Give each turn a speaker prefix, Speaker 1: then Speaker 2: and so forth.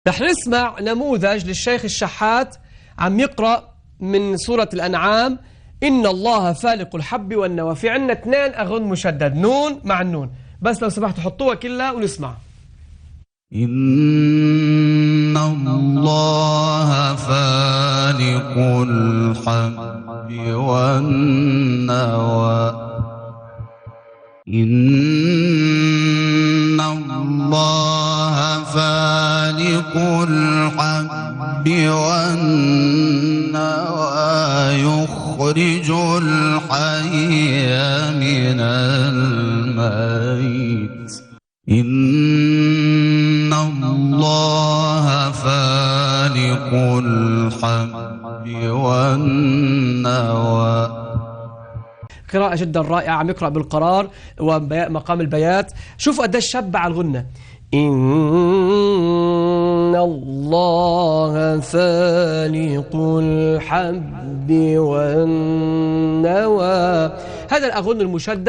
Speaker 1: رح نسمع نموذج للشيخ الشحات عم يقرأ من سورة الأنعام: إن الله فالق الحب والنوى. في عنا 2 أغن مشدد، نون مع النون، بس لو سمحتوا حطوها كلها ونسمع.
Speaker 2: إن الله فالق الحب والنوى. إن الله فالق الحب والنوى يخرج الحي من الميت. إن الله فالق الحب والنوى.
Speaker 1: قراءة جدا رائعة، عم يقرأ بالقرار ومقام البيات. شوفوا قديش شبع الغنة. إن الله فالق الحب والنوى. هذا الأغن المشدد